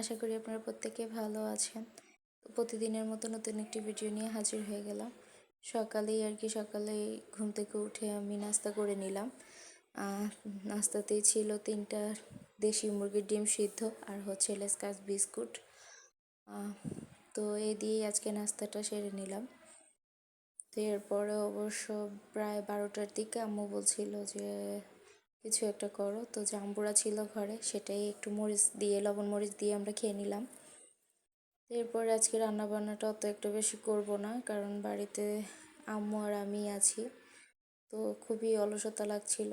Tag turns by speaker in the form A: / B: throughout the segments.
A: আশা করি আপনারা প্রত্যেকে ভালো আছেন। তো প্রতিদিনের মতো নতুন একটি ভিডিও নিয়ে হাজির হয়ে গেলাম। সকালেই ঘুম থেকে উঠে আমি নাস্তা করে নিলাম। নাস্তাতেই ছিল ৩টা দেশি মুরগির ডিম সিদ্ধ আর হচ্ছে লেসকাস বিস্কুট। তো এই দিয়েই আজকে নাস্তাটা সেরে নিলাম। তো এরপরে অবশ্য প্রায় 12টার দিকে আম্মু বলছিল যে কিছু একটা করো, তো জাম্বুরা ছিল ঘরে, সেটাই একটু লবণ মরিচ দিয়ে আমরা খেয়ে নিলাম। এরপর আজকে রান্না বান্নাটা অত একটা বেশি করব না, কারণ বাড়িতে আম্মু আর আমি আছি। তো খুবই অলসতা লাগছিল,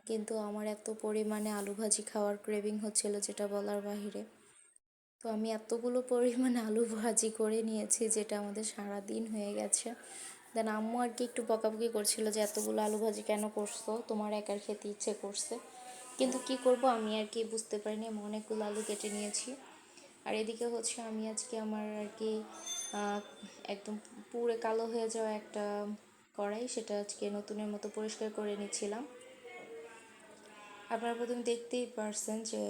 A: কিন্তু আমার এত পরিমাণে আলু ভাজি খাওয়ার ক্রেভিং হচ্ছিল যেটা বলার বাহিরে। তো আমি এতগুলো পরিমাণে আলু ভাজি করে নিয়েছি যেটা আমাদের সারা দিন হয়ে গেছে। দেন আম্মু আর কি একটু বকাবকি করছিল যে এতগুলো আলু ভাজি কেন করছো, তোমার একার খেতে ইচ্ছে করছে। কিন্তু কি করব, আমি আর কি বুঝতে পারিনি, আমি অনেকগুলো আলু কেটে নিয়েছি। আর এদিকে হচ্ছে আমি আজকে আমার আর কি একদম পুরো কালো হয়ে যাওয়া একটা কড়াই, সেটা আজকে নতুনের মতো পরিষ্কার করে নিচ্ছিলাম। আপনারা প্রথমে দেখতেই পারছেন যে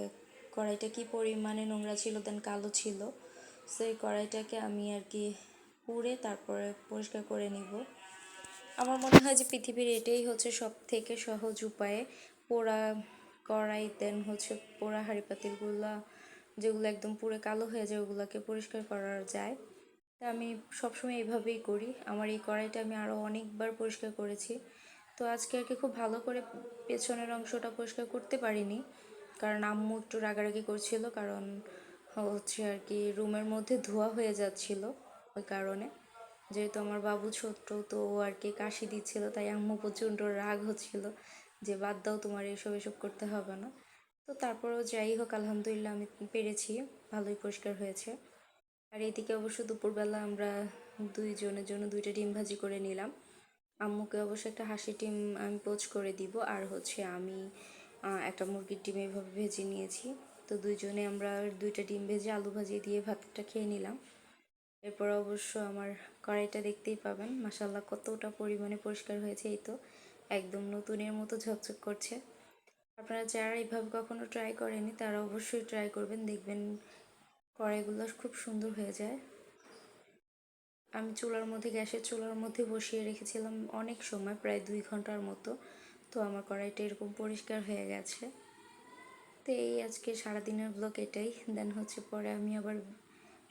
A: কড়াইটা কি পরিমাণে নোংরা ছিল, দেন কালো ছিল। সেই কড়াইটাকে আমি আর কি পুড়ে তারপরে পরিষ্কার করে নিব। আমার মনে হয় যে পৃথিবীর এটাই হচ্ছে সব থেকে সহজ উপায়ে পোড়া কড়াই, দেন হচ্ছে পোড়া হাঁড়ি পাতিলগুলা যেগুলো একদম পুরো কালো হয়ে যায় ওগুলোকে পরিষ্কার করা যায়। তা আমি সবসময় এইভাবেই করি। আমার এই কড়াইটা আমি আরও অনেকবার পরিষ্কার করেছি। তো আজকে আর কি খুব ভালো করে পেছনের অংশটা পরিষ্কার করতে পারিনি, কারণ আম্মু একটু রাগারাগি করছিল, কারণ হচ্ছে আর কি রুমের মধ্যে ধোয়া হয়ে যাচ্ছিল। ওই কারণে, যেহেতু আমার বাবু ছোট্ট, তো ও আর কি কাশি দিচ্ছিল, তাই আম্মু প্রচণ্ড রাগ হচ্ছিল যে বাদ দাও, তোমার এসব করতে হবে না। তো তারপরেও যাই হোক, আলহামদুলিল্লাহ আমি পেরেছি, ভালোই পরিষ্কার হয়েছে। আর এদিকে অবশ্য দুপুরবেলা আমরা দুইজনের জন্য 2টা ডিম ভাজি করে নিলাম। আম্মুকে অবশ্য একটা হাঁসের ডিম আমি পোচ করে দিব, আর হচ্ছে আমি একটা মুরগির ডিম এইভাবে ভেজে নিয়েছি। তো দুইজনে আমরা 2টা ডিম ভেজে আলু ভাজি দিয়ে ভাতটা খেয়ে নিলাম। এরপর অবশ্য আমার কড়াইটা দেখতেই পাবেন, মাশাল্লাহ কতটা পরিমাণে পরিষ্কার হয়েছে। এই তো একদম নতুনের মতো ঝকঝক করছে। আপনারা যারা এইভাবে কখনো ট্রাই করেনি তারা অবশ্যই ট্রাই করবেন, দেখবেন কড়াইগুলো খুব সুন্দর হয়ে যায়। আমি গ্যাসের চুলার মধ্যে বসিয়ে রেখেছিলাম অনেক সময়, প্রায় 2 ঘন্টার মতো। তো আমার কড়াইটা এরকম পরিষ্কার হয়ে গেছে। তো এই আজকে সারাদিনের ব্লগ এটাই। দেন হচ্ছে পরে আমি আবার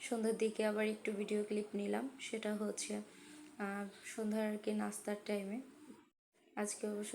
A: সন্ধ্যার দিকে আবার একটু ভিডিও ক্লিপ নিলাম, সেটা হচ্ছে সন্ধ্যার আর কি নাস্তার টাইমে। আজকে অবশ্য